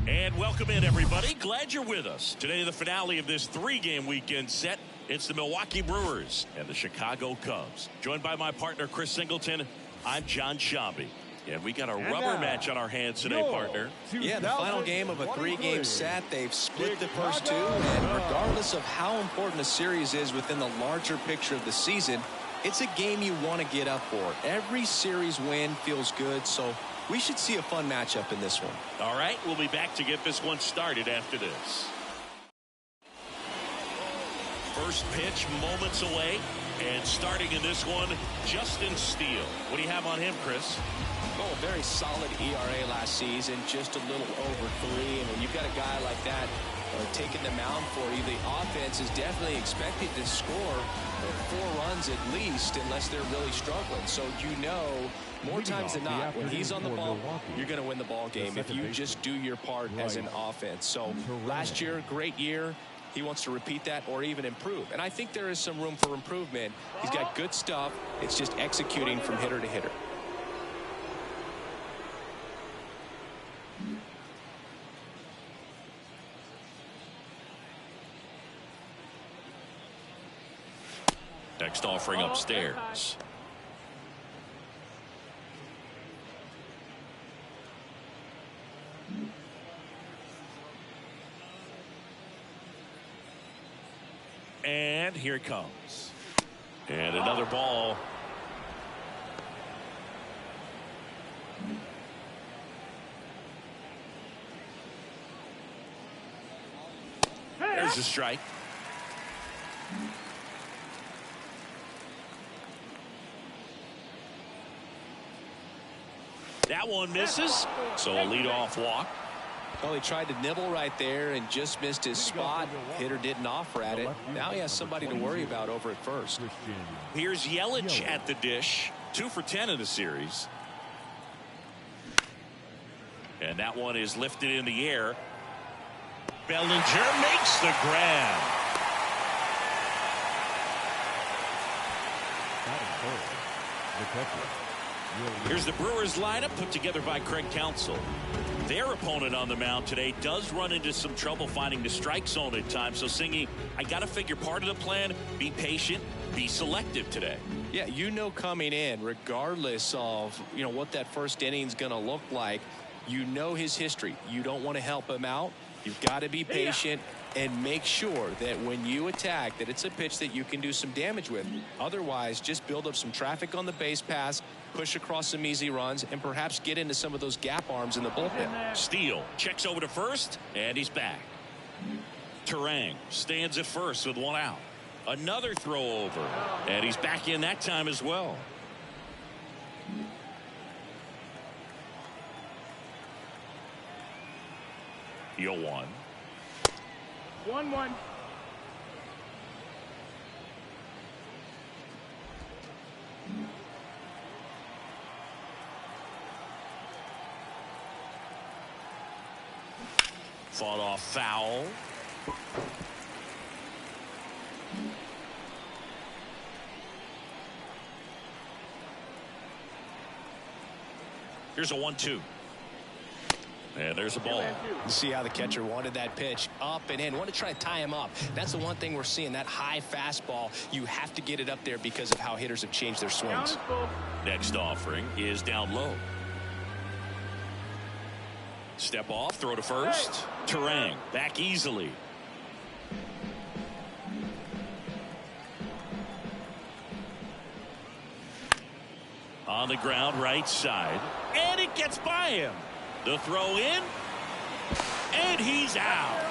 And welcome in, everybody. Glad you're with us. Today, the finale of this three-game weekend set. It's the Milwaukee Brewers and the Chicago Cubs. Joined by my partner, Chris Singleton, I'm John Shambi. And we got a rubber match on our hands today, partner. Yeah, the final game of a three-game set. They've split the first two, and regardless of how important a series is within the larger picture of the season, it's a game you want to get up for. Every series win feels good, so we should see a fun matchup in this one. All right, we'll be back to get this one started after this. First pitch moments away, and starting in this one, Justin Steele. What do you have on him, Chris? Oh, a very solid ERA last season, just a little over 3. And when you've got a guy like that taking the mound for you, the offense is definitely expected to score 4 runs at least, unless they're really struggling. So you know, more times than not, when he's on the ball, you're going to win the ball game if you just do your part as an offense. So last year, great year. He wants to repeat that or even improve. And I think there is some room for improvement. He's got good stuff. It's just executing from hitter to hitter. Next offering upstairs. And here it comes. And another ball. There's a strike. That one misses. So a leadoff walk. Well, he tried to nibble right there and just missed his spot. Hitter didn't offer at it. Now he has somebody to worry about over at first. Here's Yelich at the dish. 2 for 10 in the series. And that one is lifted in the air. Bellinger makes the grab. Here's the Brewers lineup put together by Craig Counsell. Their opponent on the mound today does run into some trouble finding the strike zone at times. So, Singy, I got to figure part of the plan, be patient, be selective today. Yeah, you know coming in, regardless of, what that first inning is going to look like, you know his history. You don't want to help him out. You've got to be patient and make sure that when you attack that it's a pitch that you can do some damage with. Otherwise, just build up some traffic on the base pass, push across some easy runs, and perhaps get into some of those gap arms in the bullpen. Steele checks over to first, and he's back. Terang stands at first with 1 out. Another throw over, and he's back in that time as well. Deal 1. 1-1. Fought off foul. Here's a 1-2. And there's a ball. You see how the catcher wanted that pitch up and in. Want to try to tie him up. That's the one thing we're seeing, that high fastball. You have to get it up there because of how hitters have changed their swings. Next offering is down low. Step off, throw to first. Terang back easily. On the ground, right side. And it gets by him. The throw in. And he's out.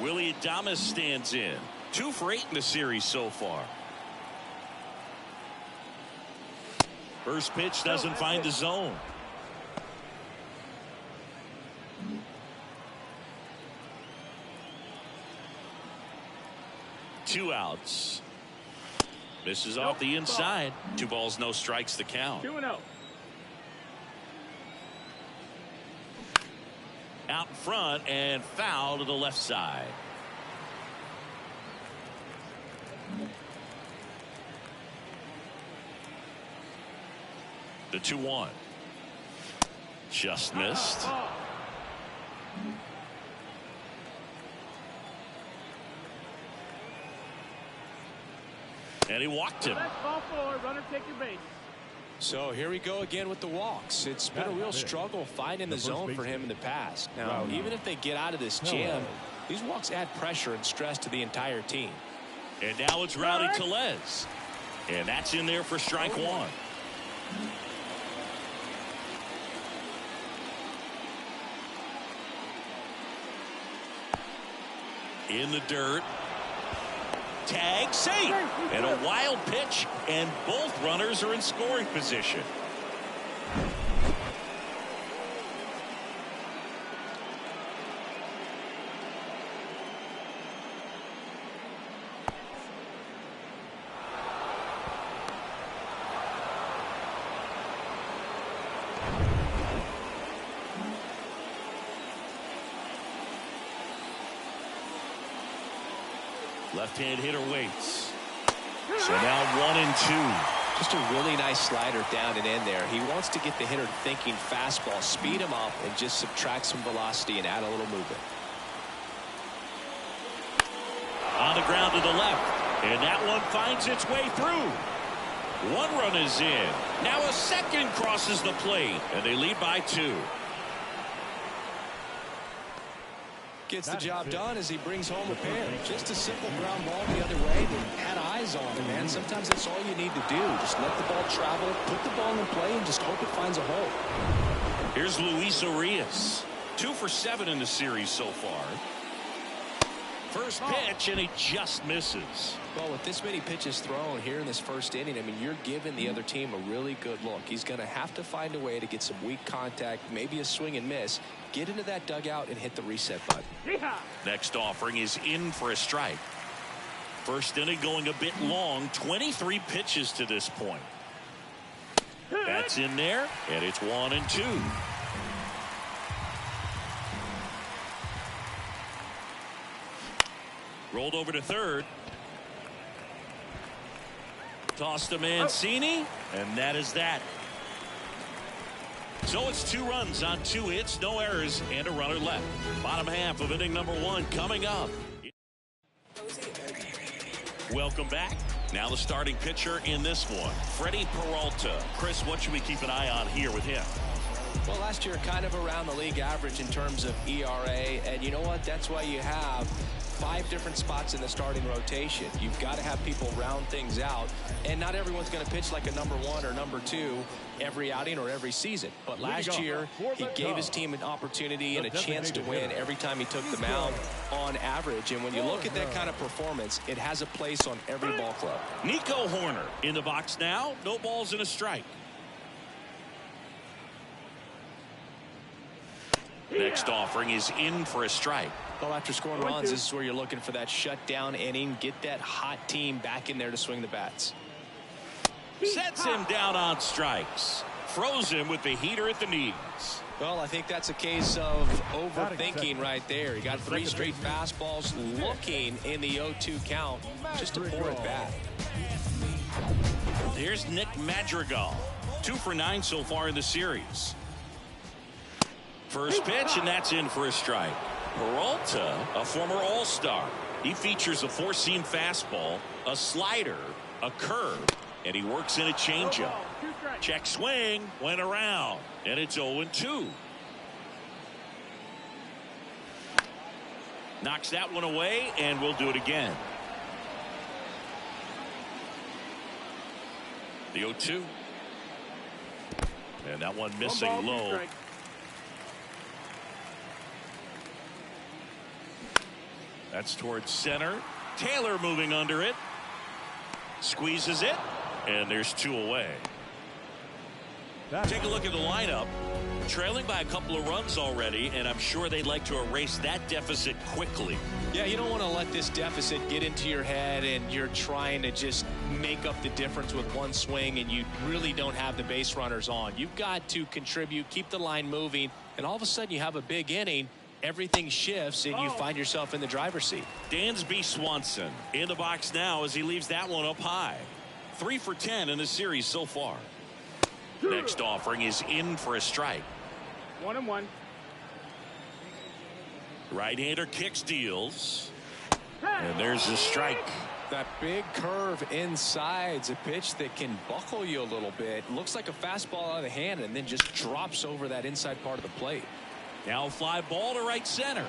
Willie Adames stands in. 2 for 8 in the series so far. First pitch doesn't find the zone. 2 outs. Misses off the inside. 2 balls, no strikes to count. 2-0. Out in front and foul to the left side. The 2-1. Just missed. And he walked him. Ball 4. Runner take your base. So here we go again with the walks. It's been a real struggle finding the zone for him in the past. Now, even if they get out of this jam, these walks add pressure and stress to the entire team. And now it's Rowdy Tellez. And that's in there for strike 1. In the dirt. Tag safe. And a wild pitch, and both runners are in scoring position. Left-hand hitter waits. So now 1-2. Just a really nice slider down and in there. He wants to get the hitter thinking fastball, speed him up, and just subtract some velocity and add a little movement. On the ground to the left. And that one finds its way through. 1 run is in. Now a second crosses the plate. And they lead by 2. Gets the job done as he brings home a pair. Just a simple ground ball the other way, but had eyes on him, man. Sometimes that's all you need to do. Just let the ball travel, put the ball in play, and just hope it finds a hole. Here's Luis Urias. 2 for 7 in the series so far. First pitch, and he just misses. Well, with this many pitches thrown here in this first inning, I mean, you're giving the other team a really good look. He's going to have to find a way to get some weak contact, maybe a swing and miss, get into that dugout and hit the reset button. Next offering is in for a strike. First inning going a bit long, 23 pitches to this point. That's in there, and it's 1-2. Rolled over to third. Tossed to Mancini, and that is that. So it's 2 runs on 2 hits, no errors, and a runner left. Bottom half of inning number 1 coming up. Welcome back. Now the starting pitcher in this one, Freddie Peralta. Chris, what should we keep an eye on here with him? Well, last year kind of around the league average in terms of ERA, and you know what? That's why you have 5 different spots in the starting rotation. You've got to have people round things out, and not everyone's going to pitch like a number 1 or number 2 every outing or every season. But last year, he gave his team an opportunity and a chance to win every time he took the mound on average. And when you look at that kind of performance, it has a place on every ball club. Nico Horner in the box now. No balls and a strike. Next offering is in for a strike. Well, after scoring runs, this is where you're looking for that shutdown inning. Get that hot team back in there to swing the bats. Sets him down on strikes. Froze him with the heater at the knees. Well, I think that's a case of overthinking right there. He got 3 straight fastballs looking in the 0-2 count just to pour it back. Here's Nick Madrigal. 2 for 9 so far in the series. First pitch, and that's in for a strike. Peralta, a former All-Star. He features a 4-seam fastball, a slider, a curve, and he works in a changeup. Check swing, went around, and it's 0-2. Knocks that one away, and we'll do it again. The 0-2. And that one missing low. That's towards center. Taylor moving under it. Squeezes it. And there's 2 away. Take a look at the lineup. Trailing by a couple of runs already, and I'm sure they'd like to erase that deficit quickly. Yeah, you don't want to let this deficit get into your head and you're trying to just make up the difference with one swing and you really don't have the base runners on. You've got to contribute, keep the line moving, and all of a sudden you have a big inning. Everything shifts and you find yourself in the driver's seat. Dansby Swanson in the box now as he leaves that one up high. 3 for 10 in the series so far. Next offering is in for a strike. 1-1. Right-hander kicks, deals. And there's a strike. That big curve inside's a pitch that can buckle you a little bit. Looks like a fastball out of the hand and then just drops over that inside part of the plate. Now fly ball to right center.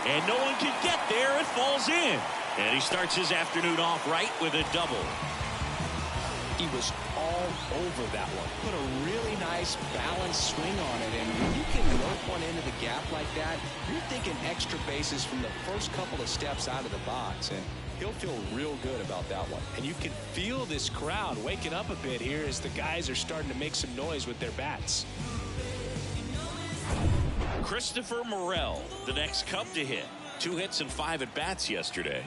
And no one can get there. It falls in. And he starts his afternoon off right with a double. He was all over that one. Put a really nice balanced swing on it. And when you can work one into the gap like that, you're thinking extra bases from the first couple of steps out of the box. And he'll feel real good about that one. And you can feel this crowd waking up a bit here as the guys are starting to make some noise with their bats. Christopher Morel, the next Cub to hit. 2 hits and 5 at bats yesterday.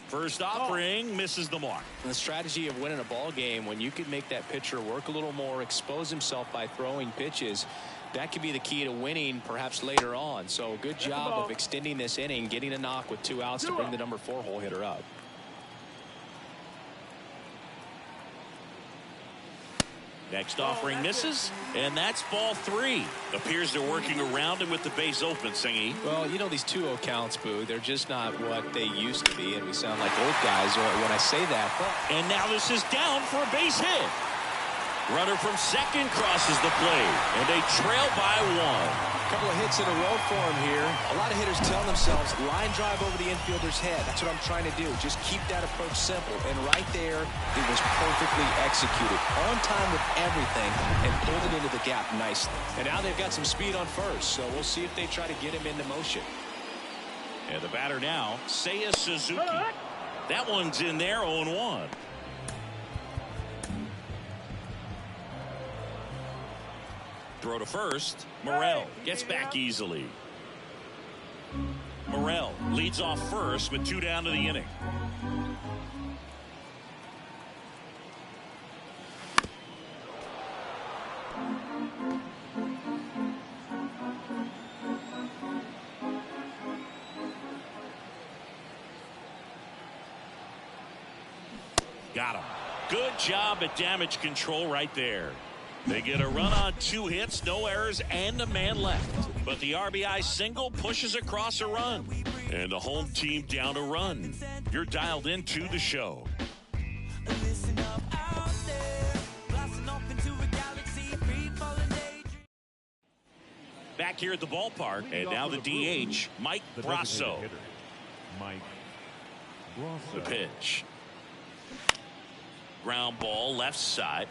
First offering misses the mark. And the strategy of winning a ball game, when you can make that pitcher work a little more, expose himself by throwing pitches, that could be the key to winning perhaps later on. So a good job of extending this inning, getting a knock with 2 outs to bring the number 4 hole hitter up. Next offering misses, and that's ball 3. Appears they're working around him with the base open, Singy. Well, you know, these 2-0 counts, Boo, they're just not what they used to be, and we sound like old guys when I say that. And now this is down for a base hit. Runner from second crosses the plate, and they trail by 1. A couple of hits in a row for him here. A lot of hitters tell themselves, line drive over the infielder's head. That's what I'm trying to do. Just keep that approach simple. And right there, it was perfectly executed. On time with everything, and pulled it into the gap nicely. And now they've got some speed on first, so we'll see if they try to get him into motion. And the batter now, Seiya Suzuki. That one's in there, 0-1. Throw to first. Morel gets back easily. Morel leads off first with 2 down to the inning. Got him. Good job at damage control right there. They get a run on 2 hits, no errors, and a man left. But the RBI single pushes across a run. And the home team down a run. You're dialed into the show. Back here at the ballpark, and now the DH, Mike Brasso. The pitch. Ground ball left side.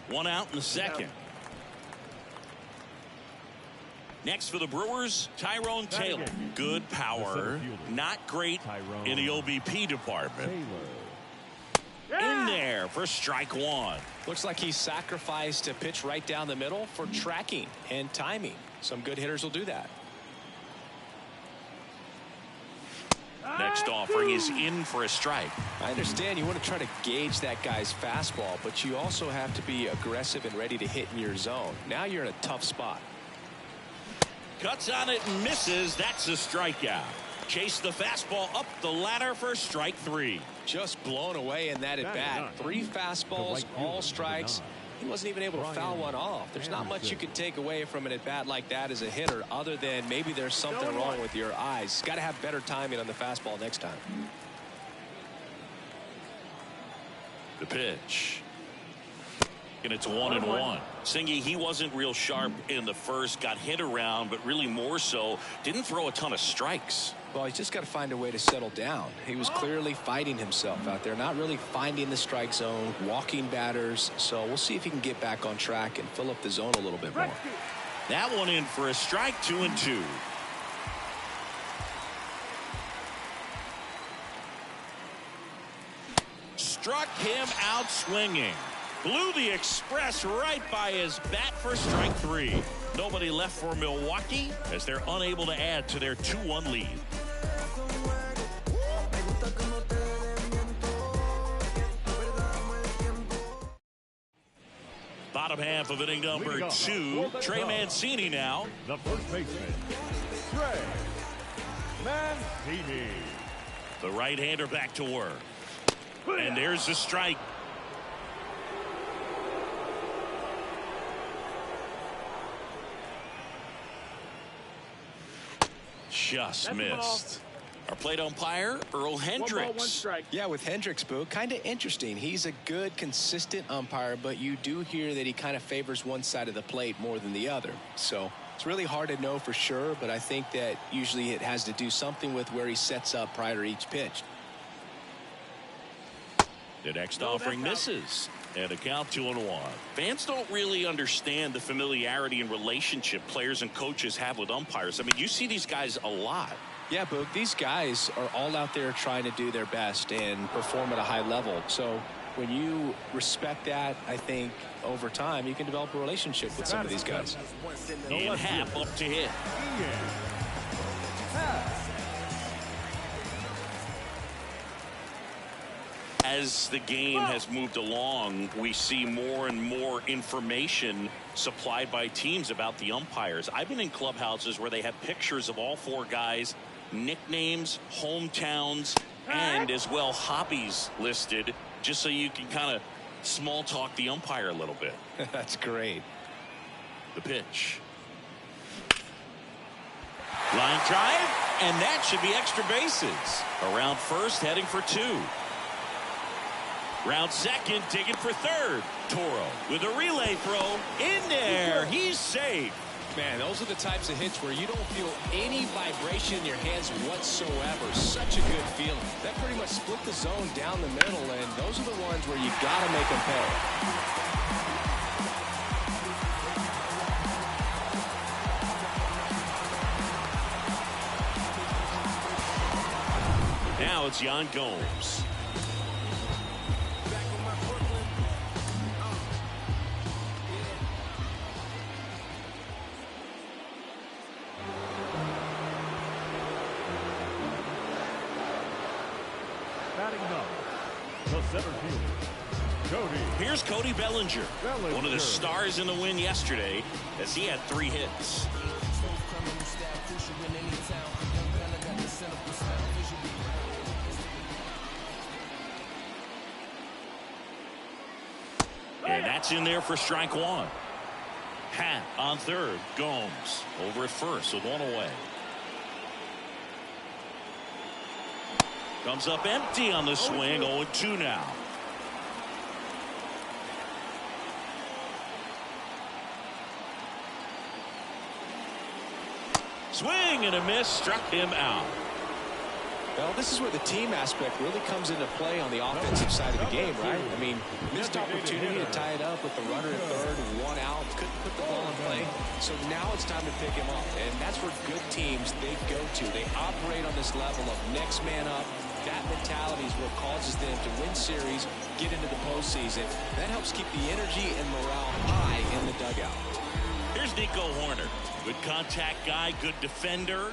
1 out in the second. Next for the Brewers, Tyrone Taylor. Good power, not great in the OBP department. In there for strike 1. Looks like he sacrificed a pitch right down the middle for tracking and timing. Some good hitters will do that. Next offering is in for a strike. I understand you want to try to gauge that guy's fastball, but you also have to be aggressive and ready to hit in your zone. Now you're in a tough spot. Cuts on it and misses. That's a strikeout. Chase the fastball up the ladder for strike 3. Just blown away in that at bat. 3 fastballs, all strikes. He wasn't even able to foul one off. There's not much you can take away from an at bat like that as a hitter, other than maybe there's something wrong with your eyes. Got to have better timing on the fastball next time. The pitch. And it's 1-1. Singy, he wasn't real sharp in the first, got hit around, but really more so, didn't throw a ton of strikes. Well, he's just got to find a way to settle down. He was clearly fighting himself out there, not really finding the strike zone, walking batters. So we'll see if he can get back on track and fill up the zone a little bit more. That one in for a strike, 2-2. struck him out swinging. Blew the express right by his bat for strike 3. Nobody left for Milwaukee as they're unable to add to their 2-1 lead. Bottom half of inning number 2. Trey Mancini now. The first baseman, Trey Mancini. The right-hander back to work. And there's the strike. Just missed. Our plate umpire, Earl Hendricks. 1 ball, 1 strike. Yeah, with Hendricks, Boo, kind of interesting. He's a good, consistent umpire, but you do hear that he kind of favors one side of the plate more than the other. So it's really hard to know for sure, but I think that usually it has to do something with where he sets up prior to each pitch. The next offering misses. And a count 2-1. Fans don't really understand the familiarity and relationship players and coaches have with umpires. I mean, you see these guys a lot. Yeah, Boog, these guys are all out there trying to do their best and perform at a high level. So when you respect that, I think over time you can develop a relationship with some of these guys. And Happ up to hit. As the game has moved along, we see more and more information supplied by teams about the umpires. I've been in clubhouses where they have pictures of all 4 guys, nicknames, hometowns, and as well hobbies listed, just so you can kind of small talk the umpire a little bit. That's great. The pitch. Line drive, and that should be extra bases. Around first, heading for 2. Round second, digging for third. Toro with a relay throw in there. He's safe. Man, those are the types of hits where you don't feel any vibration in your hands whatsoever. Such a good feeling. That pretty much split the zone down the middle, and those are the ones where you got to make them pay. Now it's Yan Gomes. The center fielder, Cody. Here's Cody Bellinger, one of the stars in the win yesterday, as he had 3 hits. And that's in there for strike 1. Happ on third. Gomes over at first with 1 away. Comes up empty on the swing. 0-2 now. Swing and a miss. Struck him out. Well, this is where the team aspect really comes into play on the offensive side of the game, right? I mean, missed opportunity to tie it up with the runner at third, 1 out, couldn't put the ball in play. So now it's time to pick him up, and that's where good teams, they go to. They operate on this level of next man up. That mentality is what causes them to win series, get into the postseason. That helps keep the energy and morale high in the dugout. Here's Nico Horner. Good contact guy, good defender.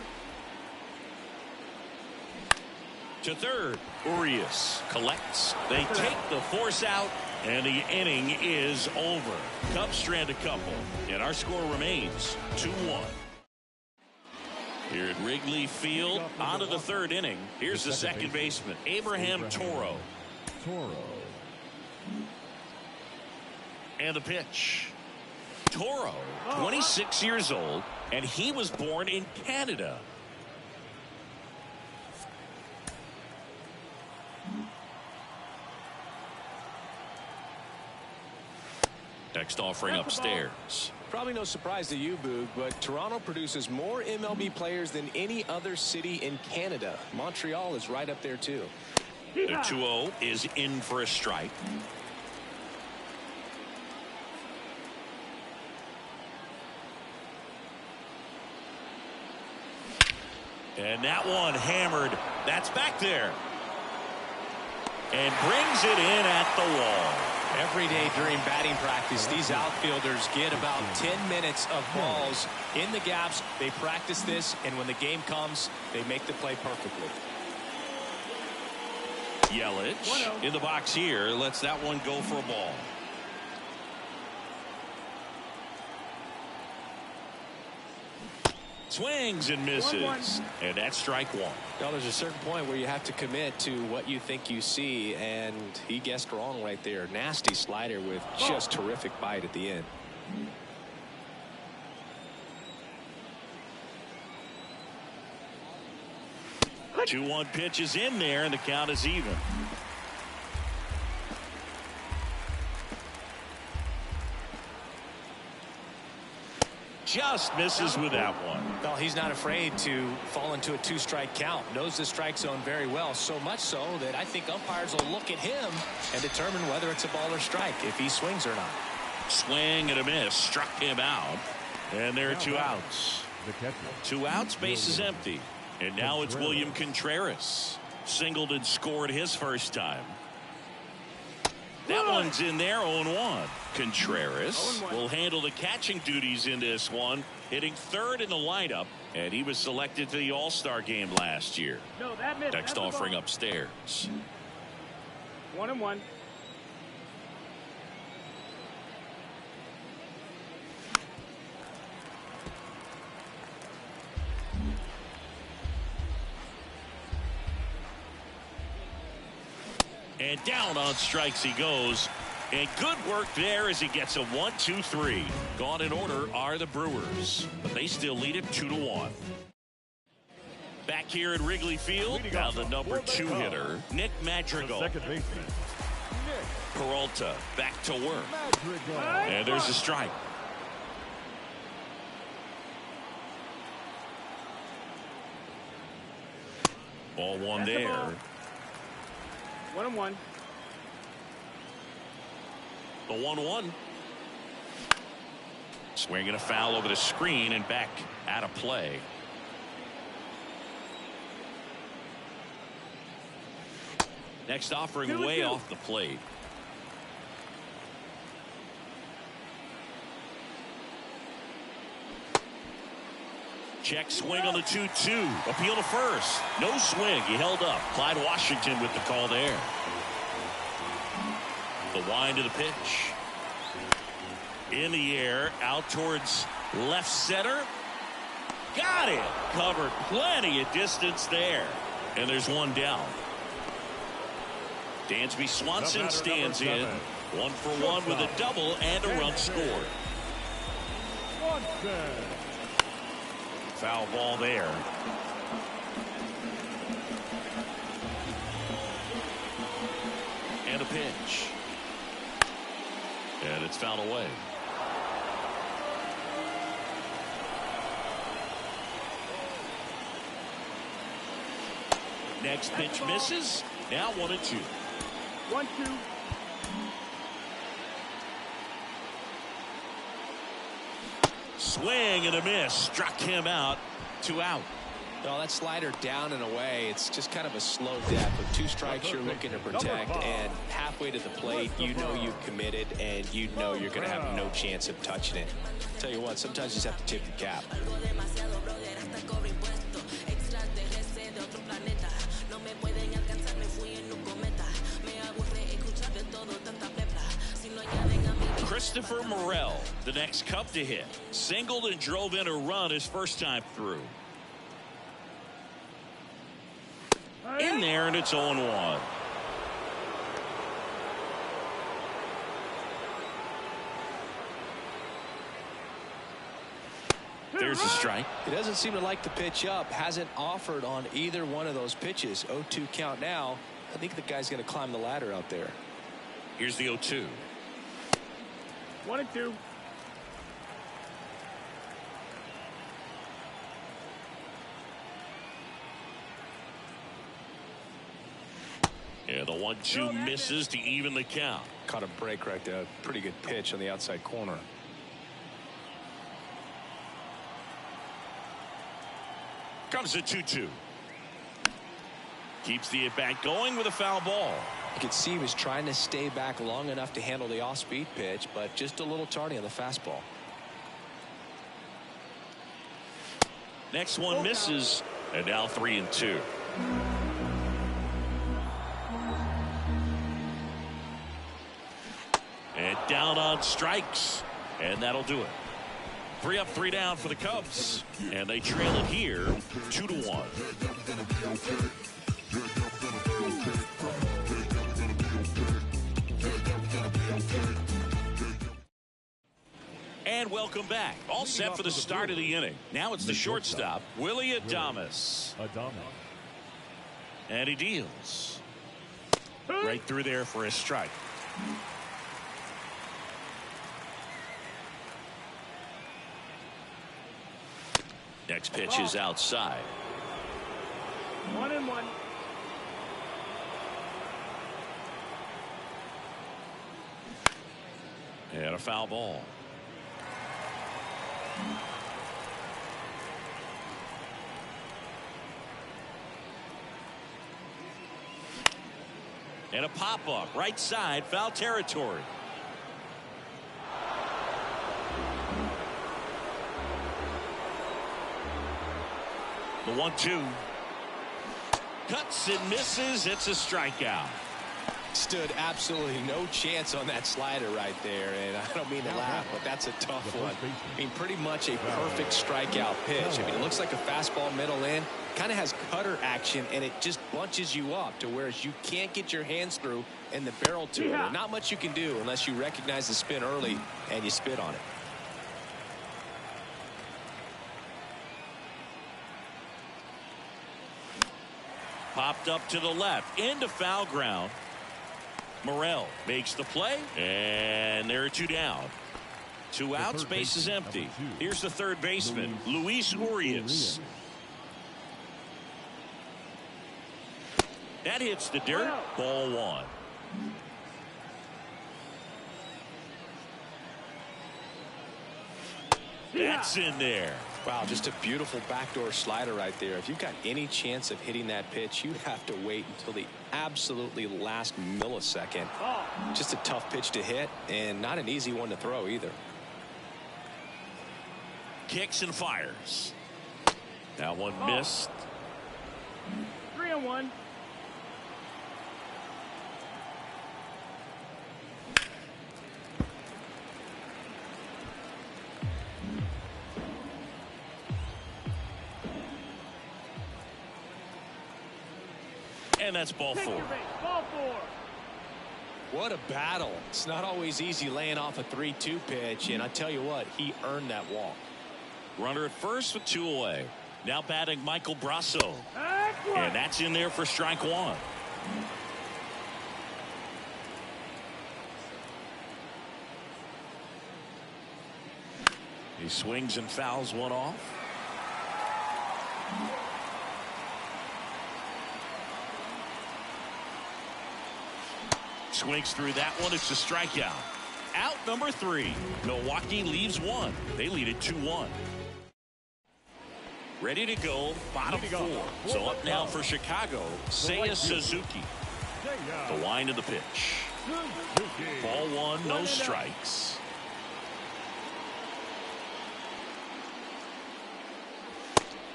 To third, Urias collects. They take the force out, and the inning is over. Cubs strand a couple, and our score remains 2-1. Here at Wrigley Field, on to the 3rd inning. Here's the second baseman, Abraham Toro. And the pitch. Toro, 26 years old, and he was born in Canada. Next offering upstairs. Probably no surprise to you, Boog, but Toronto produces more MLB players than any other city in Canada. Montreal is right up there, too. The 2-0 is in for a strike. And that one hammered. That's back there. and brings it in at the wall. Every day during batting practice, these outfielders get about 10 minutes of balls in the gaps. They practice this, and when the game comes, they make the play perfectly. Yelich in the box here lets that one go for a ball. Swings and misses. And that's strike one. Well, there's a certain point where you have to commit to what you think you see, and he guessed wrong right there. Nasty slider with just terrific bite at the end. The 2-1 pitch is in there, and the count is even. Just misses with that one. Well, he's not afraid to fall into a 2-strike count. Knows the strike zone very well, so much so that I think umpires will look at him and determine whether it's a ball or strike, if he swings or not. Swing and a miss. Struck him out. And there are 2 outs. 2 outs, base is empty. And now it's William Contreras. Singled and scored his first time. That one's in there, 0-1. Contreras will handle the catching duties in this one, hitting third in the lineup, and he was selected to the All-Star game last year. No, that missed. Next offering upstairs. 1-1. And down on strikes he goes. And good work there as he gets a 1-2-3. Gone in order are the Brewers, but they still lead it 2-1. Back here at Wrigley Field, now the number 2 hitter, Nick Madrigal. Second baseman, Peralta back to work. Madrigal. And there's a strike. Ball one there. 1-1. The 1-1. Swinging a foul over the screen and back out of play. Next offering way off the plate. Check swing on the 2-2. Appeal to first. No swing. He held up. Clyde Washington with the call there. The wind of the pitch. In the air. Out towards left center. Got it. Covered plenty of distance there. And there's one down. Dansby Swanson stands in. 1 for 1 with a double and a run scored. Foul ball there. And a pitch. And it's fouled away. Next pitch misses. Now 1-2. 1-2. Swing and a miss. Struck him out. 2 out. Well, that slider down and away, it's just kind of a slow death. With 2 strikes you're looking to protect, and halfway to the plate you know you've committed and you know you're going to have no chance of touching it. Tell you what, sometimes you just have to tip the cap. Christopher Morel, the next Cub to hit. Singled and drove in a run his first time through. In there, and it's 0-1. There's a strike. He doesn't seem to like the pitch up. Hasn't offered on either one of those pitches. 0-2 count now. I think the guy's going to climb the ladder out there. Here's the 0-2. 1-2. Yeah, the 1-2 misses to even the count. Caught a break right there. Pretty good pitch on the outside corner. Comes the 2-2. Keeps the at-bat going with a foul ball. You could see he was trying to stay back long enough to handle the off-speed pitch, but just a little tardy on the fastball. Next one misses, and now 3-2. And down on strikes, and that'll do it. 3 up, 3 down for the Cubs, and they trail it here 2-1. And welcome back. All set for the start of the inning. Now it's the shortstop, Willie Adames. And he deals. Right through there for a strike. Next pitch is outside. 1-1. And a foul ball. And a pop-up, right side, foul territory. The 1-2. Cuts and misses. It's a strikeout. Stood absolutely no chance on that slider right there, and I don't mean to laugh, but that's a tough one. I mean, pretty much a perfect strikeout pitch. I mean, it looks like a fastball middle in, kind of has cutter action, and it just bunches you up to whereas you can't get your hands through and the barrel to it. And not much you can do unless you recognize the spin early and you spit on it. Popped up to the left, into foul ground. Morel makes the play, and there are 2 down. 2 outs, base is empty. Here's the third baseman, Luis Urias. That hits the dirt. Ball 1. That's in there. Wow, just a beautiful backdoor slider right there. If you've got any chance of hitting that pitch, you have to wait until the absolutely last millisecond. Just a tough pitch to hit, and not an easy one to throw either. Kicks and fires. That one missed. 3-1. And that's ball 4. Ball 4. What a battle. It's not always easy laying off a 3-2 pitch, and I tell you what, he earned that walk. Runner at first with 2 away. Now batting Michael Brasso. And that's in there for strike 1. He swings and fouls one off. Swings through that one. It's a strikeout. Out number 3. Milwaukee leaves 1. They lead it 2-1. Ready to go. Bottom 4. So up now for Chicago, Seiya Suzuki. The wind of the pitch. Ball 1, no strikes.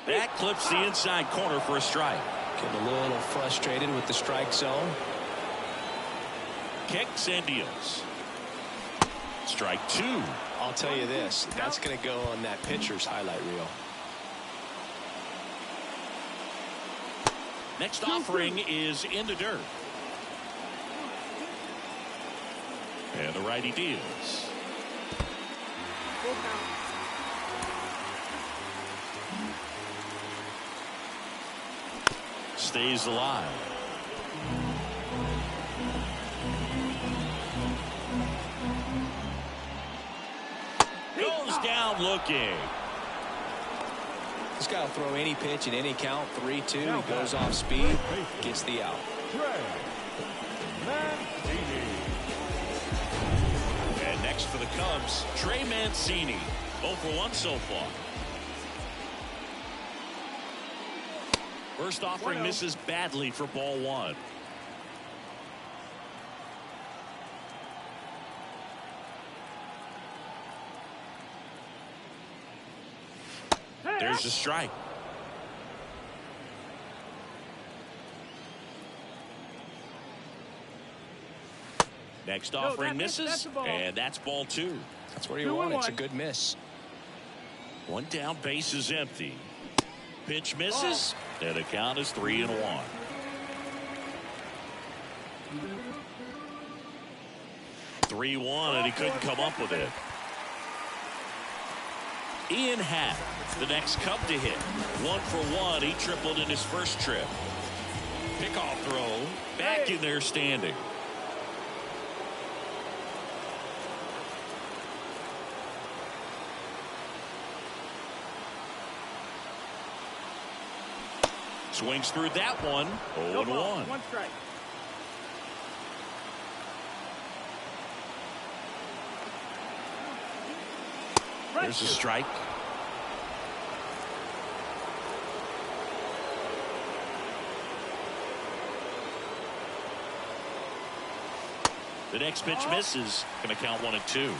That clips the inside corner for a strike. Getting a little frustrated with the strike zone. Kicks and deals. Strike 2. I'll tell you this, that's going to go on that pitcher's highlight reel. Next offering is in the dirt. And the righty deals. Stays alive. Goes down looking. He's got to throw any pitch in any count. 3-2. He goes off speed, gets the out. And next for the Cubs, Trey Mancini. 0 for 1 so far. First offering 1-0. misses badly for ball one. There's a strike. Next offering misses, and that's ball two. That's where you want it. It's a good miss. One down, base is empty. Pitch misses, and the count is 3-1. And he couldn't come up with it. Ian Happ, the next Cub to hit. 1 for 1. He tripled in his first trip. Pickoff throw, back in there standing. Swings through that one. 0-1. One strike. There's a strike. The next pitch misses. Going to count 1-2.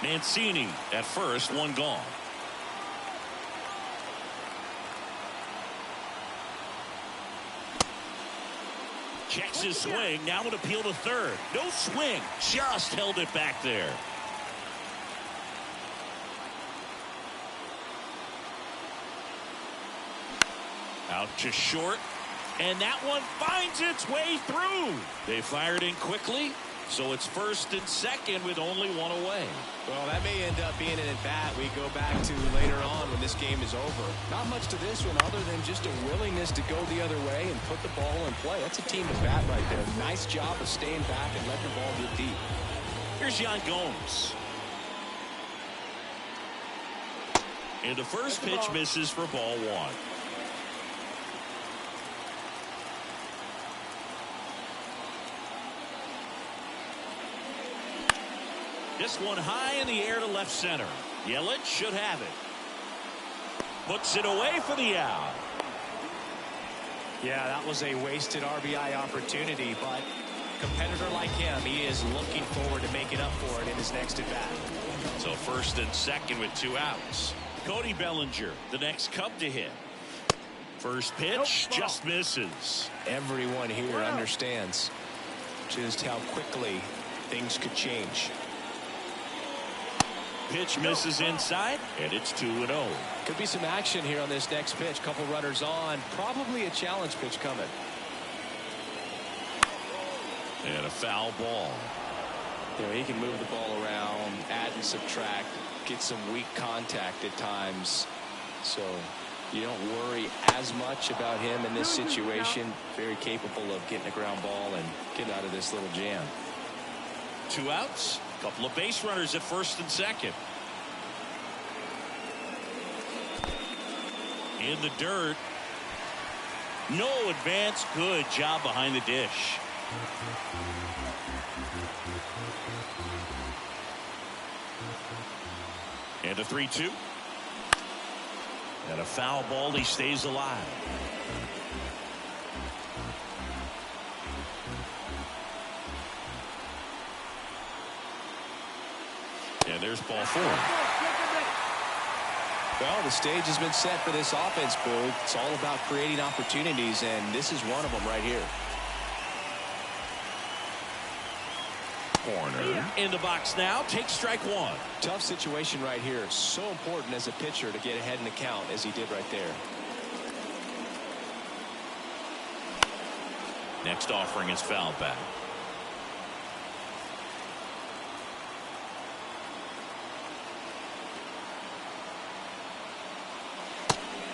Mancini at first, one gone. Checks his swing. Now an appeal to third. No swing. Just held it back there. Out to short. And that one finds its way through. They fired in quickly. So it's first and second with only one away. Well, that may end up being an at-bat we go back to later on when this game is over. Not much to this one other than just a willingness to go the other way and put the ball in play. That's a team at-bat right there. Nice job of staying back and letting the ball get deep. Here's Yan Gomes. And the first pitch misses for ball one. This one high in the air to left center. Yelich should have it. Puts it away for the out. Yeah, that was a wasted RBI opportunity, but a competitor like him, he is looking forward to making up for it in his next at-bat. So first and second with 2 outs. Cody Bellinger, the next Cub to hit. First pitch just misses. Everyone here understands just how quickly things could change. Pitch misses inside, and it's 2-0. Could be some action here on this next pitch. Couple runners on. Probably a challenge pitch coming. And a foul ball. You know, he can move the ball around, add and subtract, get some weak contact at times. So you don't worry as much about him in this situation. Very capable of getting a ground ball and getting out of this little jam. 2 outs. Couple of base runners at first and second. In the dirt. No advance. Good job behind the dish. And a 3-2. And a foul ball. He stays alive. And there's ball 4. Well, the stage has been set for this offense, Boo. It's all about creating opportunities, and this is one of them right here. Corner in the box now. Take strike 1. Tough situation right here. So important as a pitcher to get ahead in the count as he did right there. Next offering is fouled back.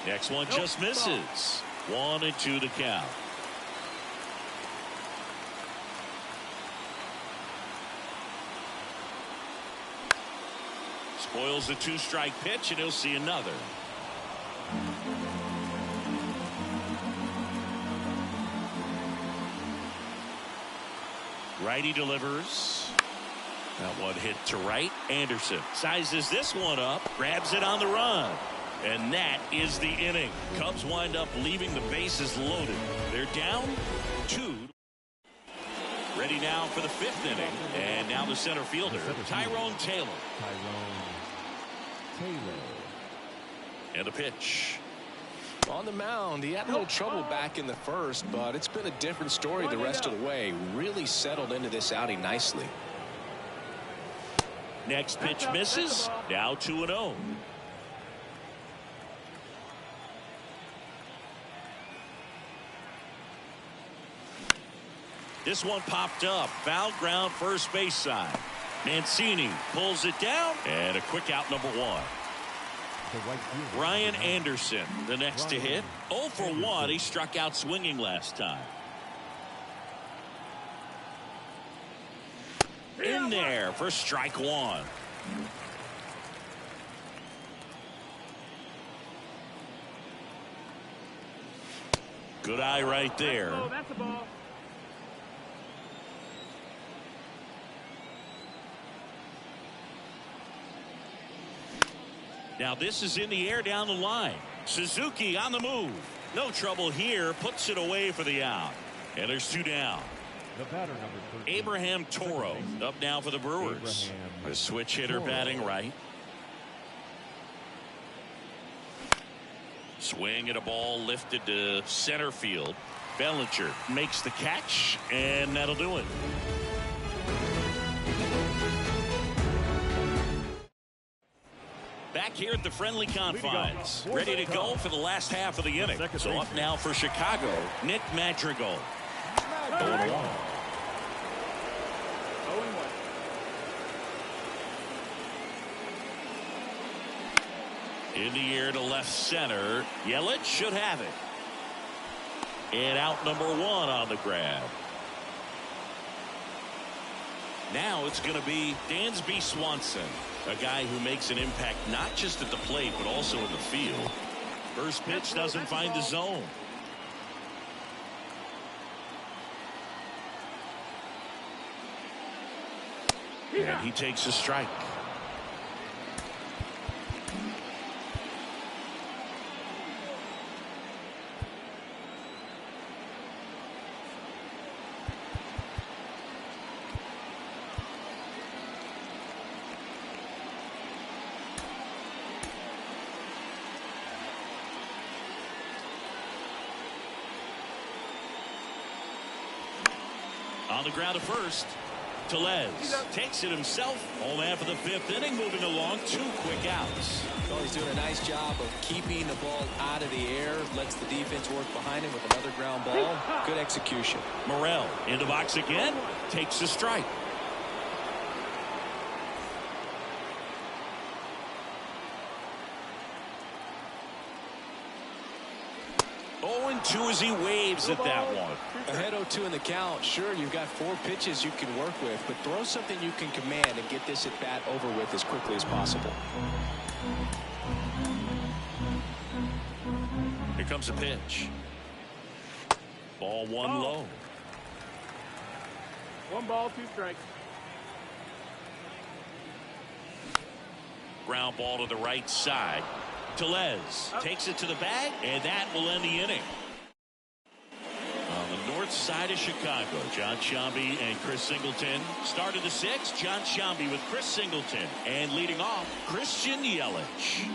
Next one just misses. 1-2 the count. Spoils the 2-strike pitch, and he'll see another. Righty delivers. That one hit to right. Anderson sizes this one up, grabs it on the run. And that is the inning. Cubs wind up leaving the bases loaded. They're down 2. Ready now for the 5th inning. And now the center fielder, Tyrone Taylor. And a pitch. On the mound, he had a little trouble back in the first, but it's been a different story the rest of the way. Really settled into this outing nicely. Next pitch misses. Now 2-0. This one popped up. Foul ground first base side. Mancini pulls it down. And a quick out, number 1. Ryan Anderson, the next to hit. 0 for 1. He struck out swinging last time. In there for strike 1. Good eye right there. That's the ball. Now this is in the air down the line. Suzuki on the move. No trouble here. Puts it away for the out. And there's 2 down. The batter, number 13. Abraham Toro up now for the Brewers. A switch hitter batting right. Swing at a ball lifted to center field. Bellinger makes the catch, and that'll do it. Back here at the friendly confines, ready to go for the last half of the inning. So up now for Chicago, Nick Madrigal. 0-1. In the air to left center. Yelich should have it. And out number 1 on the grab. Now it's going to be Dansby Swanson, a guy who makes an impact not just at the plate but also in the field. First pitch doesn't find the zone. And he takes a strike. On the ground to first. Tellez takes it himself. Home after the 5th inning, moving along. 2 quick outs. Well, he's doing a nice job of keeping the ball out of the air. Lets the defense work behind him with another ground ball. Good execution. Morel in the box again. Takes a strike. Oh, 2 as he waves at that one. Ahead 0-2 in the count. Sure, you've got 4 pitches you can work with, but throw something you can command and get this at bat over with as quickly as possible. Here comes a pitch. Ball 1 low. 1 ball, 2 strikes. Ground ball to the right side. Tellez takes it to the bag, and that will end the inning. On the north side of Chicago, John Sciambi and Chris Singleton. Started the 6th, John Sciambi with Chris Singleton. And leading off, Christian Yelich.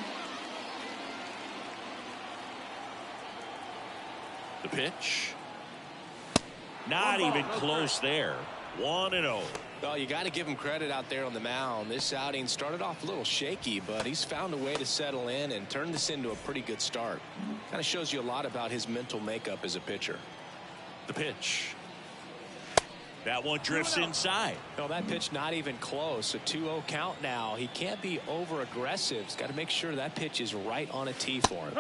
The pitch. Not even close there. 1-0. Well, you got to give him credit out there on the mound. This outing started off a little shaky, but he's found a way to settle in and turn this into a pretty good start. Kind of shows you a lot about his mental makeup as a pitcher. The pitch. That one drifts inside. No, that pitch not even close. A 2-0 count now. He can't be over aggressive. He's got to make sure that pitch is right on a tee for him.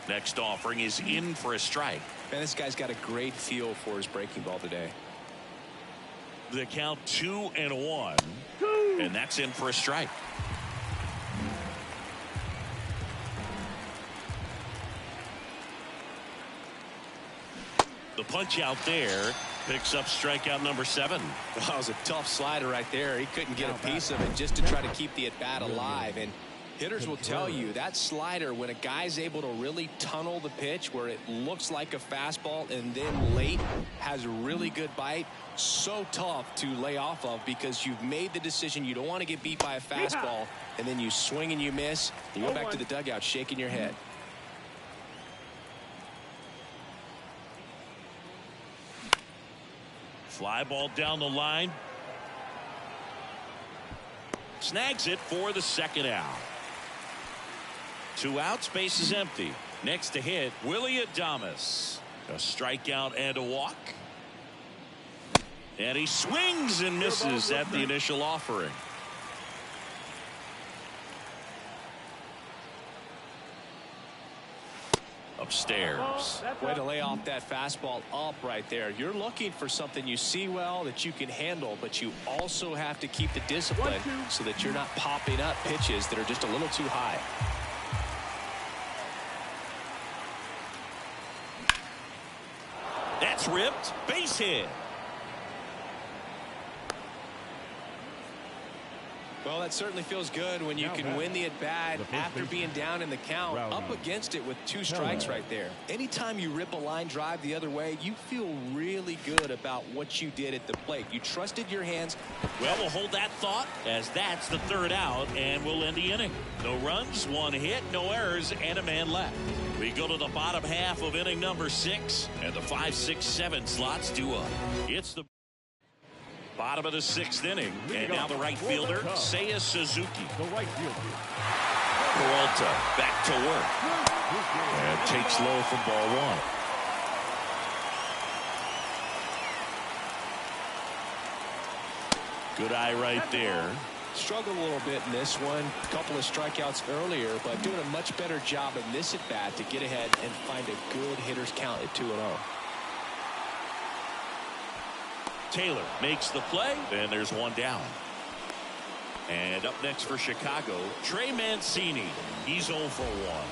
Next offering is in for a strike. Man, this guy's got a great feel for his breaking ball today. The count 2-1, and that's in for a strike. The punch out there picks up strikeout number 7. That was a tough slider right there. He couldn't get a piece of it just to try to keep the at bat alive, and Hitters will tell you that slider, when a guy's able to really tunnel the pitch where it looks like a fastball and then late has a really good bite, so tough to lay off of because you've made the decision you don't want to get beat by a fastball, and then you swing and you miss. You go back to the dugout shaking your head. Fly ball down the line. Snags it for the second out. 2 outs, base is empty. Next to hit, Willie Adames. A strikeout and a walk. And he swings and misses at the initial offering. Upstairs. Way to lay off that fastball up right there. You're looking for something you see well that you can handle, but you also have to keep the discipline so that you're not popping up pitches that are just a little too high. That's ripped. Base hit. Well, that certainly feels good when you can win the at-bat after being down in the count, up against it with 2 strikes right there. Anytime you rip a line drive the other way, you feel really good about what you did at the plate. You trusted your hands. Well, we'll hold that thought as that's the 3rd out, and we'll end the inning. No runs, 1 hit, no errors, and a man left. We go to the bottom half of inning number 6, and the 5, 6, 7 slots due up. It's the bottom of the 6th inning, and now the right fielder, Seiya Suzuki. The right fielder. Peralta back to work and takes low from ball 1. Good eye right there. Struggled a little bit in this one. A couple of strikeouts earlier, but doing a much better job in this at bat to get ahead and find a good hitter's count at 2-0. Taylor makes the play, and there's 1 down. And up next for Chicago, Trey Mancini. He's 0 for 1.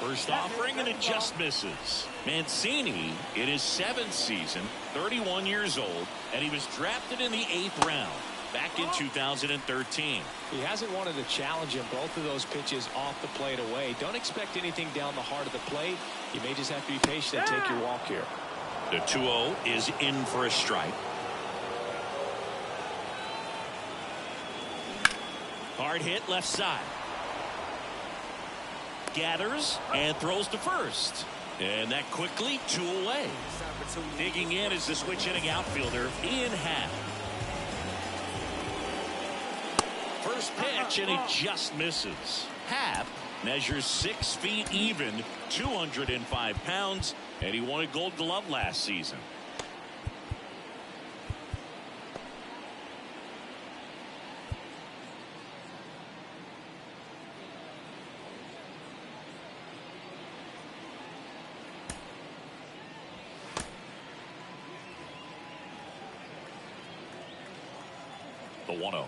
First offering, and it just misses. Mancini in his 7th season, 31 years old, and he was drafted in the 8th round back in 2013. He hasn't wanted to challenge him. Both of those pitches off the plate away. Don't expect anything down the heart of the plate. You may just have to be patient and take your walk here. The 2-0 is in for a strike. Hard hit left side. Gathers and throws to first. And that quickly 2 away. Digging in is the switch hitting outfielder Ian Happ. First pitch, and he just misses. Happ measures 6 feet even, 205 pounds, and he won a Gold Glove last season. The 1-0.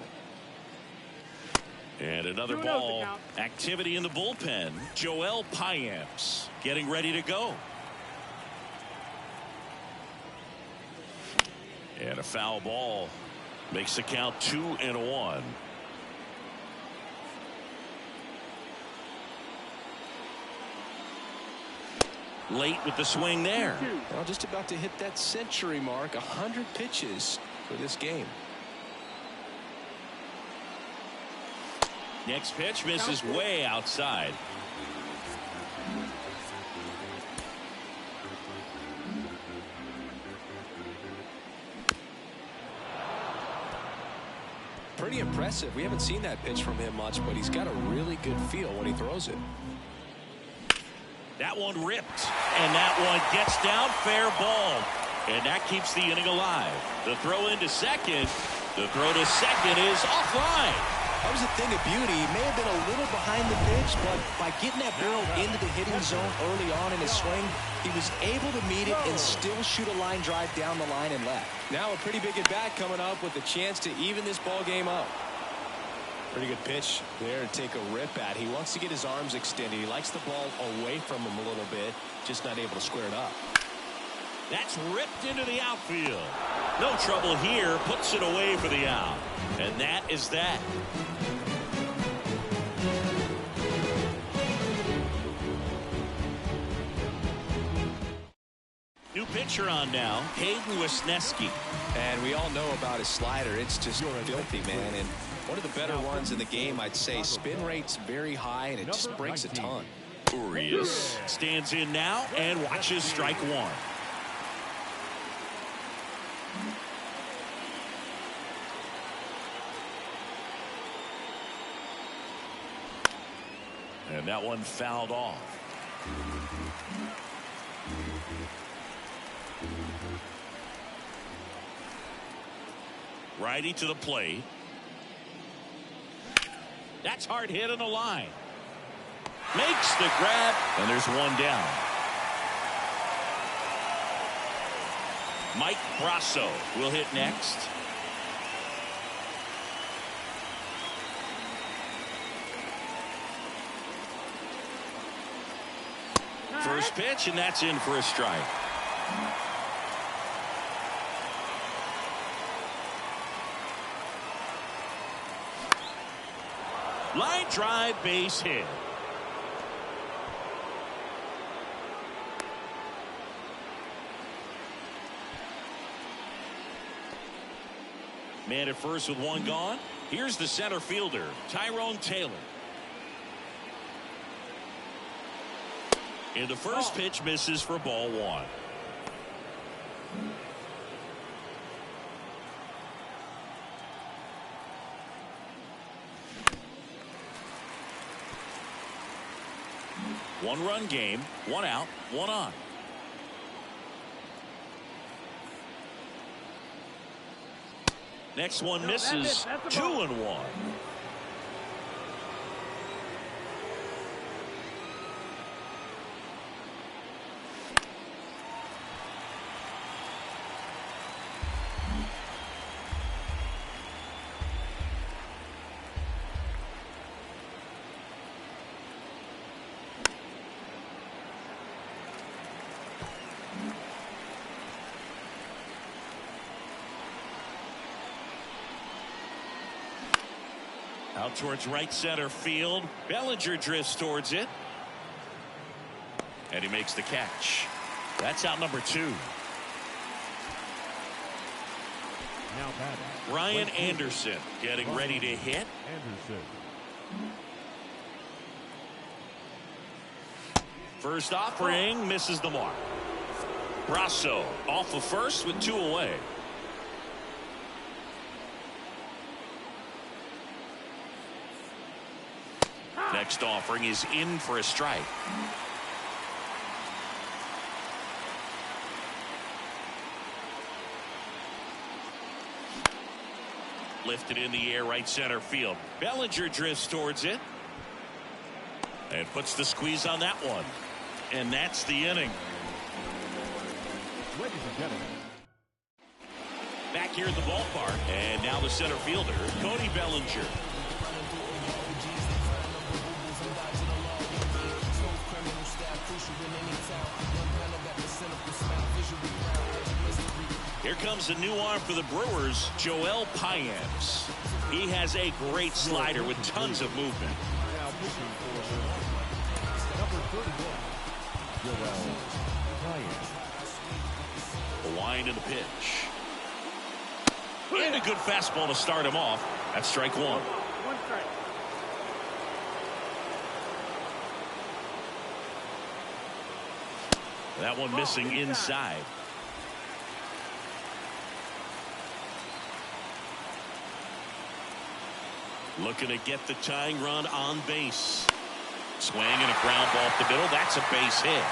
And another ball. Activity in the bullpen. Joel Payamps getting ready to go. And a foul ball makes the count 2-1. Late with the swing there. Well, just about to hit that century mark. 100 pitches for this game. Next pitch misses way outside. Pretty impressive. We haven't seen that pitch from him much, but he's got a really good feel when he throws it. That one ripped, and that one gets down, fair ball. And that keeps the inning alive. The throw into second. The throw to second is offline. That was a thing of beauty. He may have been a little behind the pitch, but by getting that barrel into the hitting zone early on in his swing, he was able to meet it and still shoot a line drive down the line and left. Now a pretty big at bat coming up with a chance to even this ball game up. Pretty good pitch there to take a rip at. He wants to get his arms extended. He likes the ball away from him a little bit, just not able to square it up. That's ripped into the outfield. No trouble here. Puts it away for the out. And that is that. New pitcher on now, Hayden Wisniewski. And we all know about his slider. It's just filthy, man. And one of the better ones in the game, I'd say. Spin rate's very high, and it just breaks a ton. Urias stands in now and watches strike one. And that one fouled off. Righty to the plate. That's hard hit on the line. Makes the grab, and there's one down. Mike Brasso will hit next. First pitch, and that's in for a strike. Line drive, base hit. Man at first with one gone. Here's the center fielder, Tyrone Taylor. And the first pitch misses for ball one. One-run game, one out, one on. Next one misses. 2-1. Out towards right center field. Bellinger drifts towards it. And he makes the catch. That's out number 2. Now batting, Ryan Anderson getting ready to hit. Anderson. First offering misses the mark. Brasso off of first with 2 away. Next offering is in for a strike. Lifted in the air, right center field. Bellinger drifts towards it and puts the squeeze on that one. And that's the inning. Ladies and gentlemen, Back here at the ballpark, and now the center fielder, Cody Bellinger. Here comes a new arm for the Brewers, Joel Payamps. He has a great slider with tons of movement. now pitching for number 31, Joel Payamps. The wind and the pitch. And a good fastball to start him off. That's strike one. One strike. That one missing inside. Looking to get the tying run on base. Swing and a ground ball up the middle. That's a base hit.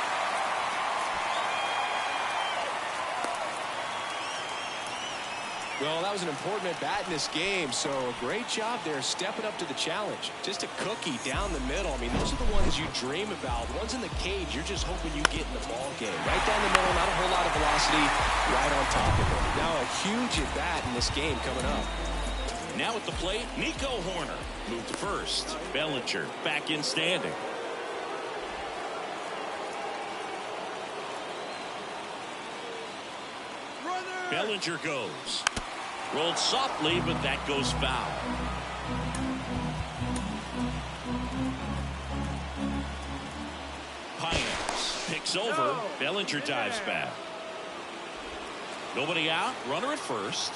Well, that was an important at bat in this game, so a great job there stepping up to the challenge. Just a cookie down the middle. I mean, those are the ones you dream about. The ones in the cage, you're just hoping you get in the ball game. Right down the middle, not a whole lot of velocity, right on top of it. Now a huge at bat in this game coming up. Now at the plate, Nico Horner. Moved to first. Bellinger back in standing. Bellinger goes. Rolled softly, but that goes foul. Payamps picks over. Bellinger dives back. Nobody out. Runner at first.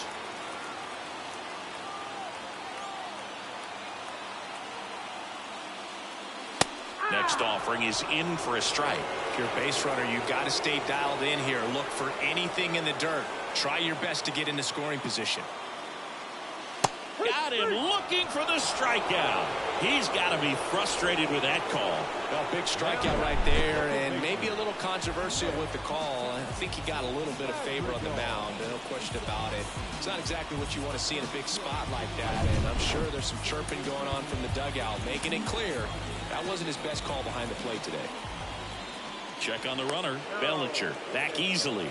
Next offering is in for a strike. If you're a base runner, you've got to stay dialed in here. Look for anything in the dirt. Try your best to get into scoring position. Got him looking for the strikeout. He's got to be frustrated with that call. Well, big strikeout right there, and maybe a little controversial with the call. I think he got a little bit of favor on the mound, no question about it. It's not exactly what you want to see in a big spot like that, and I'm sure there's some chirping going on from the dugout, making it clear that wasn't his best call behind the plate today. Check on the runner. Bellinger back easily.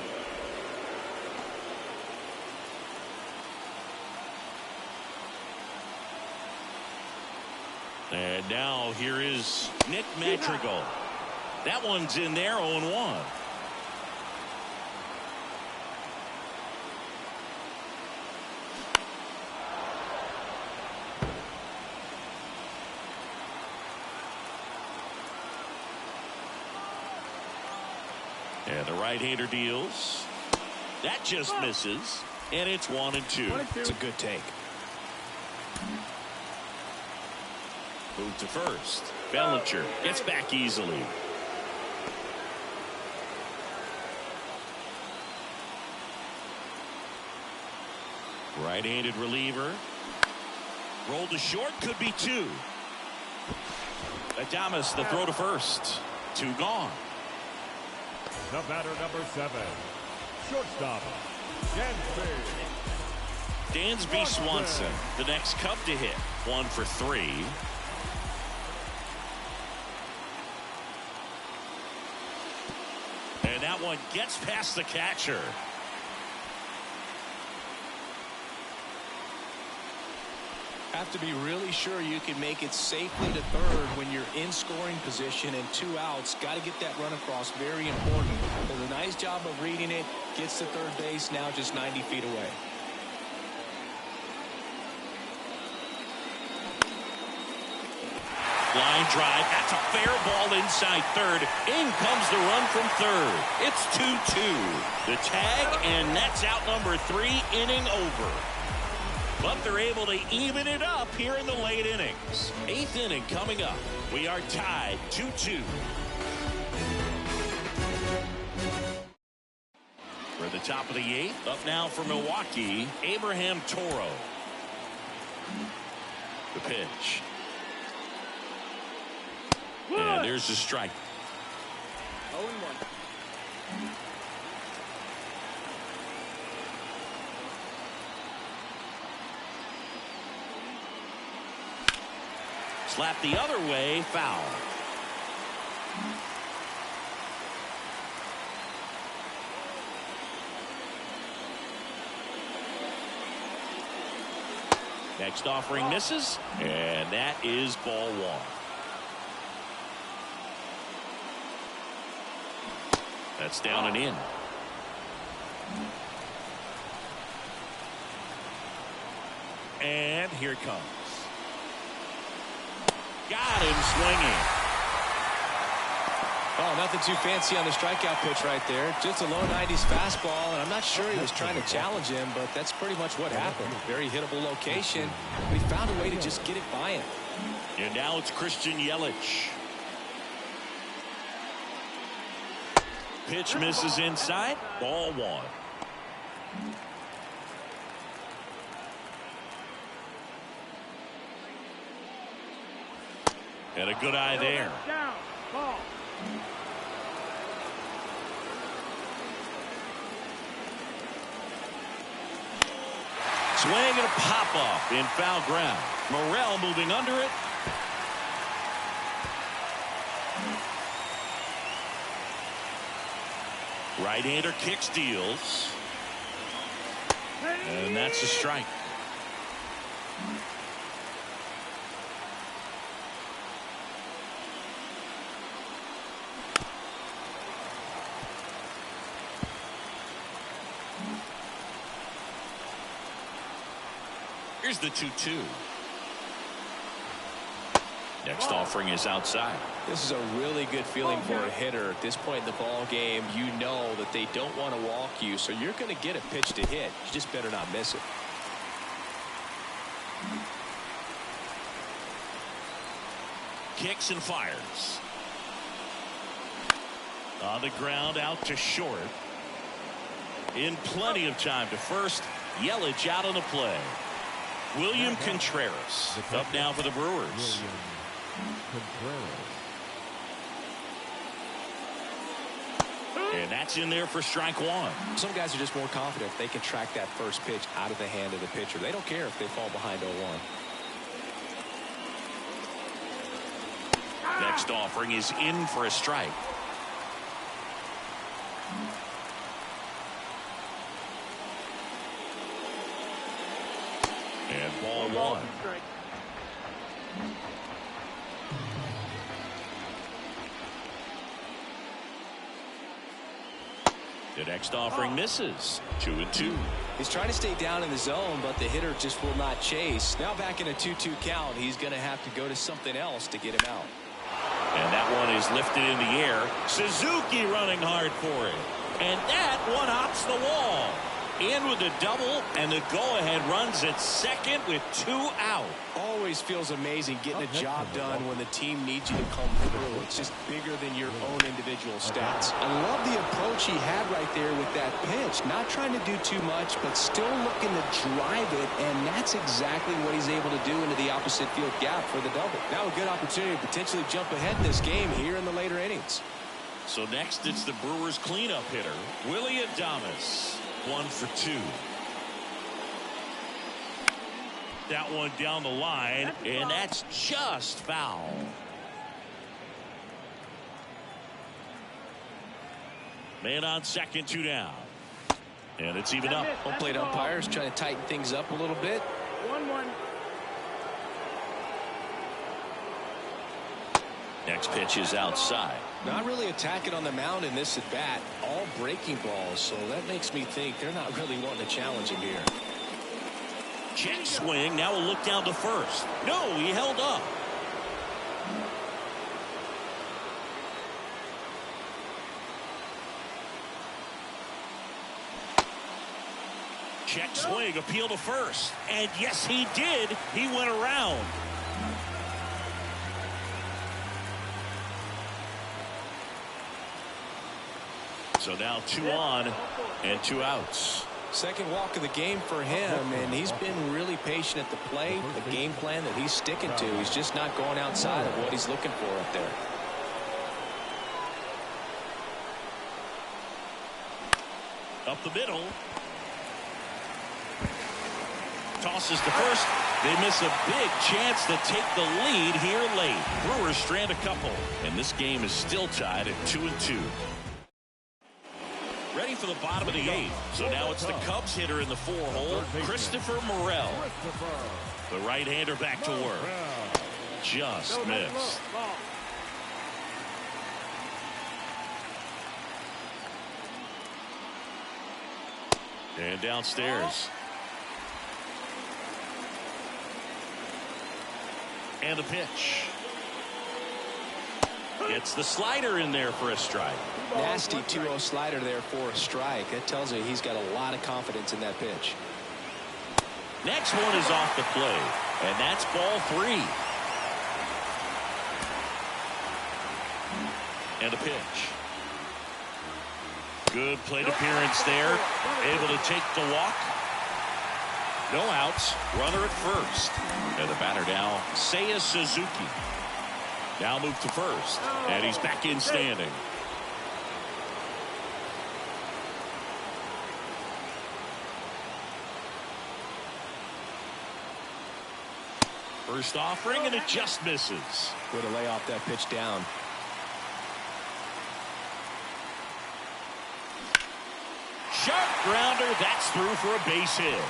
And now here is Nick Madrigal. That one's in there, 0-1. And the right-hander deals. That just misses. And it's 1-2. It's a good take. Move to first. Bellinger gets back easily. Right-handed reliever. Rolled to short, could be 2. Adames, the throw to first. 2 gone. The batter, number 7, shortstop, Dansby. Dansby Swanson, the next Cub to hit. 1 for 3. And that one gets past the catcher. Have to be really sure you can make it safely to third when you're in scoring position and 2 outs. Got to get that run across. Very important. Does a nice job of reading it. Gets to third base, now just 90 feet away. Line drive. That's a fair ball inside third. In comes the run from third. It's 2-2. The tag, and that's out number 3, inning over. But they're able to even it up here in the late innings. 8th inning coming up. We are tied 2-2. For the top of the 8th, up now for Milwaukee, Abraham Toro. The pitch. And there's the strike. 0-1. Slap the other way, foul. Next offering misses, and that is ball 1. That's down and in. And here it comes. Got him swinging. Oh, nothing too fancy on the strikeout pitch right there. Just a low 90s fastball, and I'm not sure he was trying to challenge him, but that's pretty much what happened. Very hittable location. We found a way to just get it by him. And now it's Christian Yelich. Pitch misses inside. Ball 1. And a good eye there. Down. Ball. Swing and a pop up in foul ground. Morel moving under it. Right-hander kicks, deals. And that's a strike. Here's the 2-2. Next offering is outside. This is a really good feeling for a hitter. At this point in the ball game, you know that they don't want to walk you, so you're going to get a pitch to hit. You just better not miss it. Kicks and fires. On the ground, out to short. In plenty of time to first. Yelich out on the play. William Contreras up now for the Brewers. And that's in there for strike one. Some guys are just more confident if they can track that first pitch out of the hand of the pitcher. They don't care if they fall behind 0-1. Next offering is in for a strike. And ball one. The next offering misses. 2-2. He's trying to stay down in the zone, but the hitter just will not chase. Now back in a 2-2 count, he's going to have to go to something else to get him out. And that one is lifted in the air. Suzuki running hard for it. And that one hops the wall. In with a double, and the go-ahead runs at second with 2 out. Always feels amazing getting a job done when the team needs you to come through. It's just bigger than your own individual stats. I love the approach he had right there with that pitch. Not trying to do too much, but still looking to drive it, and that's exactly what he's able to do into the opposite field gap for the double. Now a good opportunity to potentially jump ahead in this game here in the later innings. So next it's the Brewers cleanup hitter, Willie Adames. 1 for 2. That one down the line, and that's just foul. Man on second, 2 down. And it's even up. Home plate umpires trying to tighten things up a little bit. 1-1. Next pitch is outside. Not really attacking on the mound in this at bat. All breaking balls, so that makes me think they're not really wanting to challenge him here. Check swing. Now we'll look down to first. No, he held up. Check swing. Appeal to first. And yes, he did. He went around. So now 2 on and 2 outs. Second walk of the game for him, and he's been really patient at the plate. The game plan that he's sticking to. He's just not going outside of what he's looking for up there. Up the middle. Tosses to first. They miss a big chance to take the lead here late. Brewers strand a couple, and this game is still tied at 2-2. Ready for the bottom of the 8th. So now it's the Cubs hitter in the 4-hole, Christopher Morel. The right-hander back to work. Just missed. And downstairs. And a pitch. Gets the slider in there for a strike. Nasty 2-0 slider there for a strike. That tells you he's got a lot of confidence in that pitch. Next one is off the plate, and that's ball 3. And a pitch. Good plate appearance there. Able to take the walk. No outs. Runner at first. And the batter now, Seiya Suzuki. Now moved to first, and he's back in standing. First offering, and it just misses. Way to lay off that pitch down. Sharp grounder, that's through for a base hit.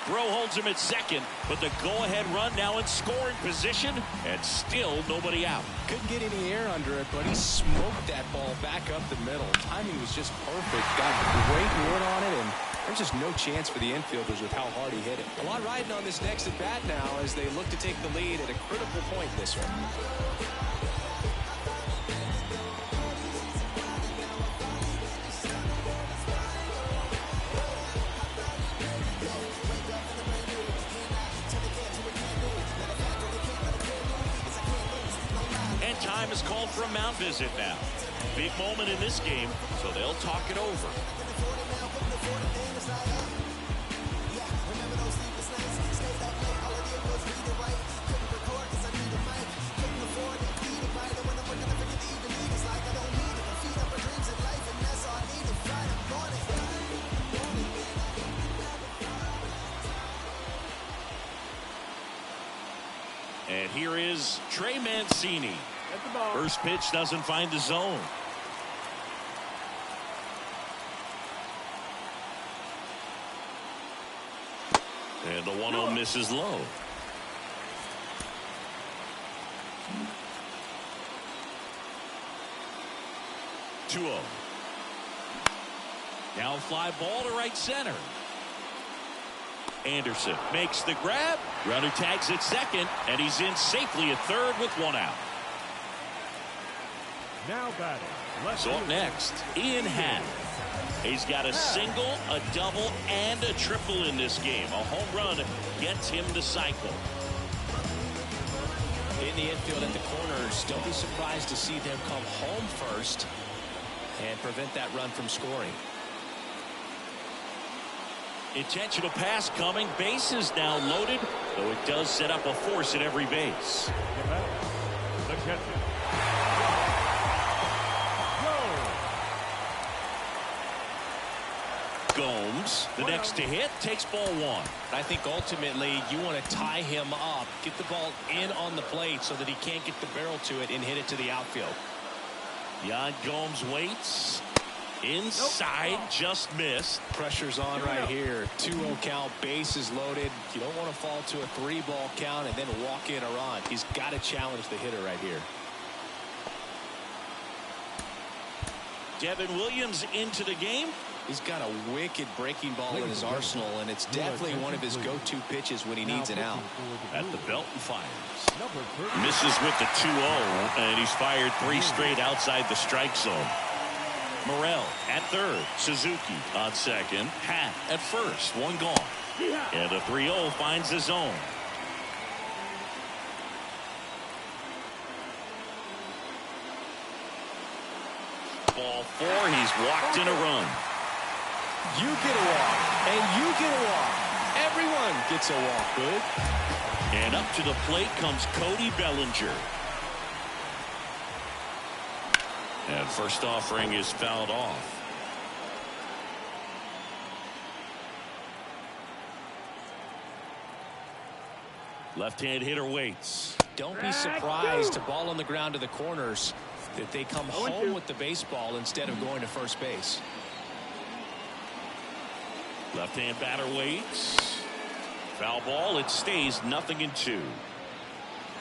Throw holds him at second, but the go-ahead run now in scoring position, and still nobody out. Couldn't get any air under it, but he smoked that ball back up the middle. Timing was just perfect. Got great wood on it, and There's just no chance for the infielders with how hard he hit it. A lot riding on this next at bat now as they look to take the lead at a critical point in this one. And time is called for a mound visit now. Big moment in this game, so they'll talk it over. And here is Trey Mancini. First pitch doesn't find the zone. And the 1-0 misses low. Two-0. Now fly ball to right center. Anderson makes the grab. Runner tags at second, and he's in safely at third with one out. Now batting. So up next, Ian Happ. He's got a single, a double, and a triple in this game. A home run gets him the cycle. In the infield at the corners, don't be surprised to see them come home first and prevent that run from scoring. Intentional pass coming. Base is now loaded, though it does set up a force at every base. The catcher. Gomes, the next to hit, takes ball one. I think ultimately you want to tie him up, get the ball in on the plate so that he can't get the barrel to it and hit it to the outfield. Yan Gomes waits. Inside, just missed. Pressure's on right here. 2-0 count, bases loaded. You don't want to fall to a 3-ball count and then walk in or on. He's got to challenge the hitter right here. Devin Williams into the game. He's got a wicked breaking ball in his arsenal, and it's definitely one of his go-to pitches when he needs an out. At the belt and fires. Misses with the 2-0, and he's fired 3 straight outside the strike zone. Morel at third. Suzuki on second. Happ at first. One gone. And a 3-0 finds the zone. Ball 4. He's walked in a run. You get a walk, and you get a walk. Everyone gets a walk, good. And up to the plate comes Cody Bellinger. And first offering is fouled off. Left-hand hitter waits. Don't be surprised to ball on the ground to the corners that they come home with the baseball instead of going to first base. Left-hand batter waits. Foul ball. It stays 0-2.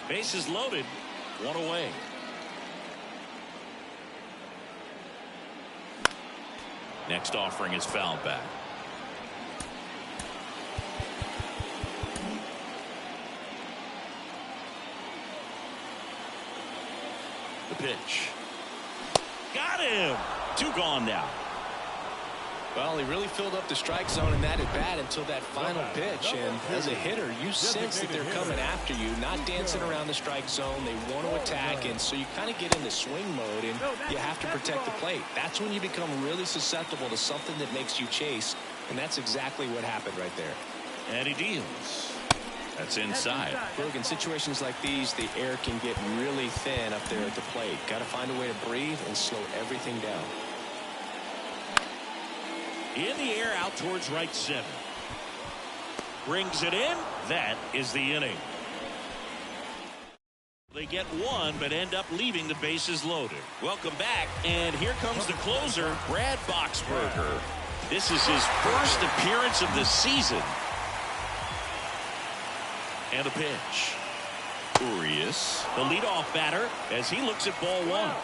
Bases loaded. One away. Next offering is fouled back. The pitch. Got him. 2 gone now. Well, he really filled up the strike zone in that at bat until that final pitch. And as a hitter, you sense that they're coming after you, not dancing around the strike zone. They want to attack, and so you kind of get into swing mode, and you have to protect the plate. That's when you become really susceptible to something that makes you chase, and that's exactly what happened right there. And he deals. That's inside. Look, in situations like these, the air can get really thin up there at the plate. Got to find a way to breathe and slow everything down. In the air out towards right center. Brings it in. That is the inning. They get one, but end up leaving the bases loaded. Welcome back, and here comes the closer, Brad Boxberger. This is his first appearance of the season. And a pitch. Urias, the leadoff batter, as he looks at ball 1.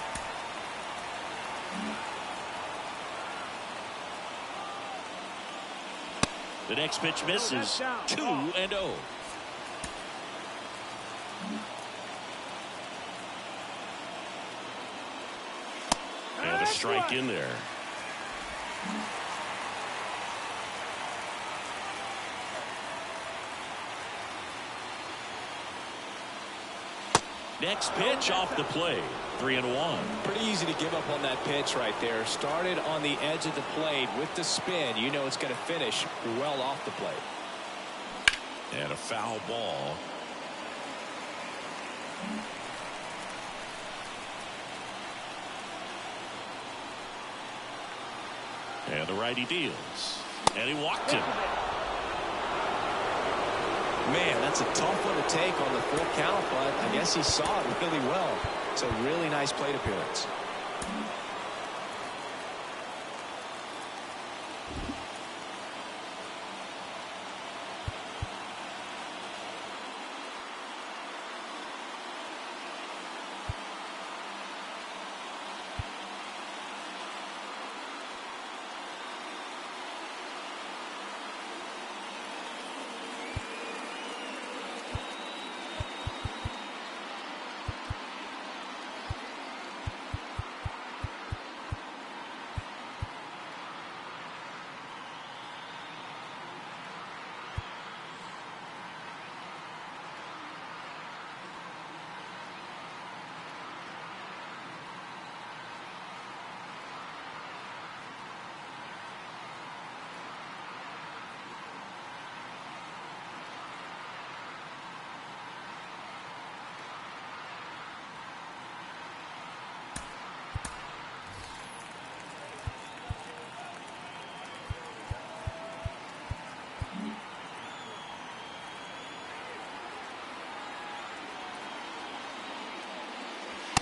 The next pitch misses. 2-0. And a strike in there. Next pitch off the plate. 3-1. Pretty easy to give up on that pitch right there. Started on the edge of the plate with the spin. You know it's going to finish well off the plate. And a foul ball. And the righty deals. And he walked him. Man, that's a tough one to take on the full count, but I guess he saw it really well. It's a really nice plate appearance.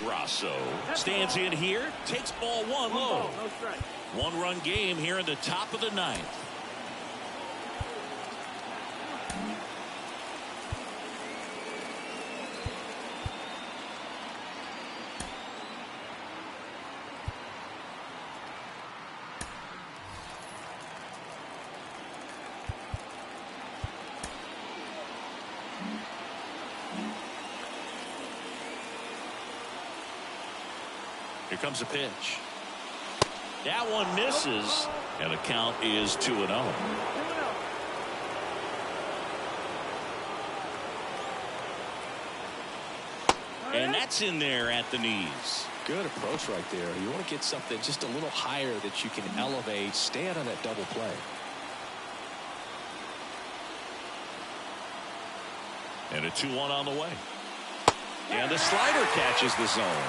Rosso stands in here, takes ball one low. 1-run game here in the top of the ninth. Here comes a pitch. That one misses, and the count is 2-0. And that's in there at the knees. Good approach right there. You want to get something just a little higher that you can elevate. Stay out of that double play. And a 2-1 on the way. And the slider catches the zone.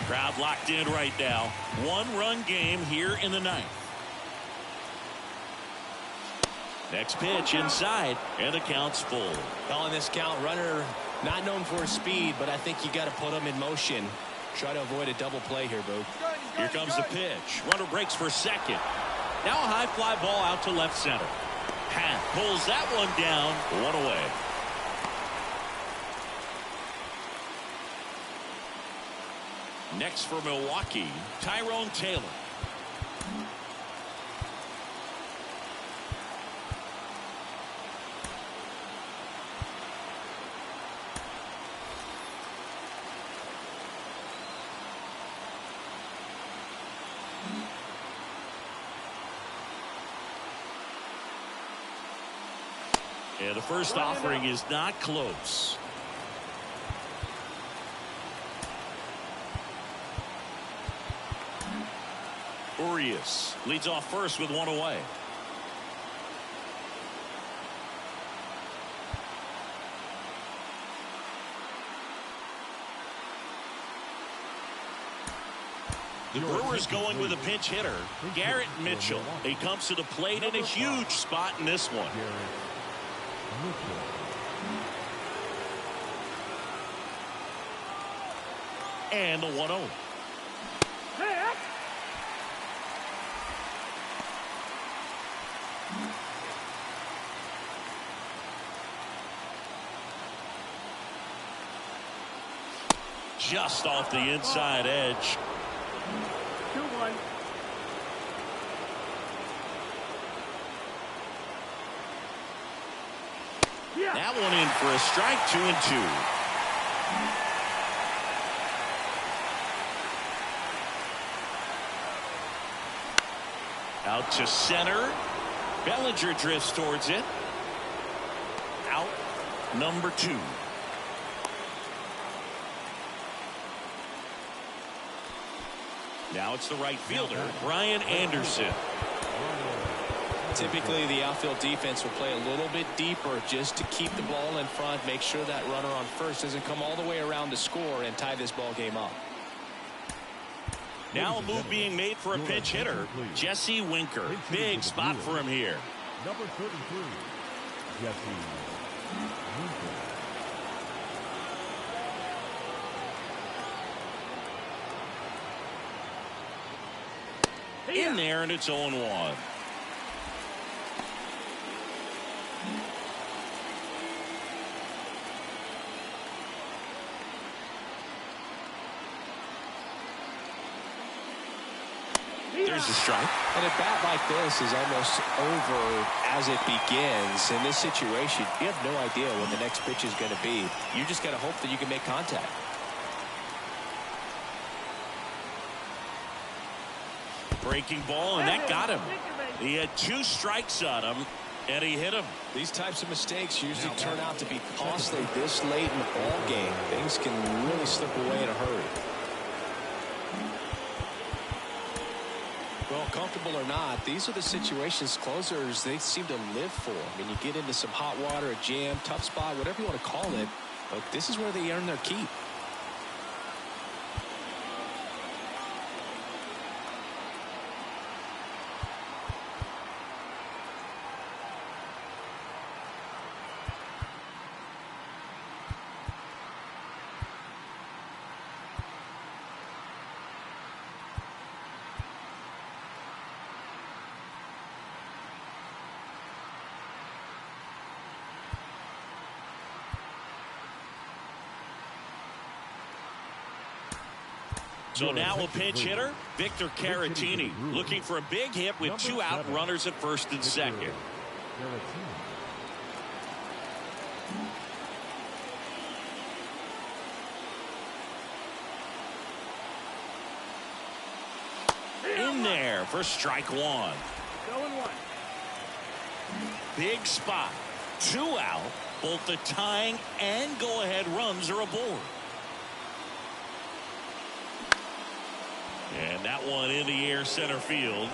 Crowd locked in right now. 1-run game here in the ninth. Next pitch inside, and the count's full. Calling this count, runner not known for his speed, but I think you got to put him in motion. Try to avoid a double play here, Boo. Here comes the pitch. Runner breaks for second. Now a high fly ball out to left center. Pat pulls that one down. 1 away. Next for Milwaukee, Tyrone Taylor. And the first offering is not close. Urias leads off first with 1 away. The Brewers going with a pinch hitter, Garrett Mitchell. He comes to the plate in a huge spot in this one. And the 1-0. just off the inside edge. 2-1. Yeah. That one in for a strike, 2-2. Out to center. Bellinger drifts towards it. Out number 2. Now it's the right fielder, Brian Anderson. Typically, the outfield defense will play a little bit deeper just to keep the ball in front, make sure that runner on first doesn't come all the way around to score and tie this ball game up. Now a move being made for a pinch hitter, Jesse Winker. Big spot for him here. Number 33, Jesse Winker. In there, and it's 0-1. There's a strike. And a bat like this is almost over as it begins. In this situation, you have no idea what the next pitch is going to be. You just got to hope that you can make contact. Breaking ball, and that got him. He had 2 strikes on him, and he hit him. These types of mistakes usually turn out to be costly this late in the ball game. Things can really slip away in a hurry. Well, comfortable or not, these are the situations closers they seem to live for. I mean, you get into some hot water, a jam, tough spot, whatever you want to call it, but this is where they earn their keep. So now a pinch hitter, Victor Caratini, looking for a big hit with 2 out, runners at first and second. In there for strike 1. 0-1. Big spot, 2 out, both the tying and go-ahead runs are aboard. And that one in the air center field.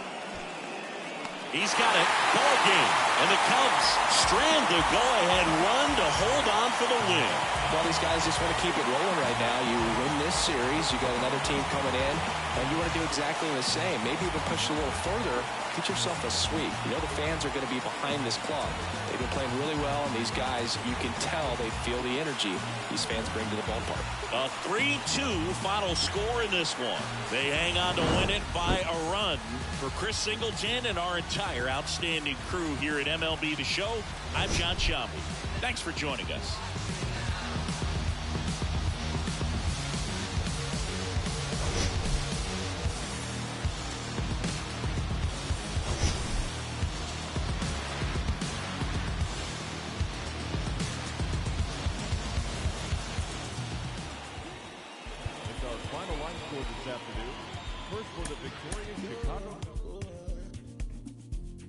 He's got it. Ball game. And the Cubs strand the go-ahead run to hold on for the win. Well, these guys just want to keep it rolling right now. You win this series, you got another team coming in, and you want to do exactly the same. Maybe even push a little further, get yourself a sweep. You know the fans are going to be behind this club. They've been playing really well, and these guys, you can tell they feel the energy these fans bring to the ballpark. A 3-2 final score in this one. They hang on to win it by a run. For Chris Singleton and our entire outstanding crew here at MLB The Show, I'm John Shambi. Thanks for joining us. It's our final line score this afternoon. First for the victorious Chicago.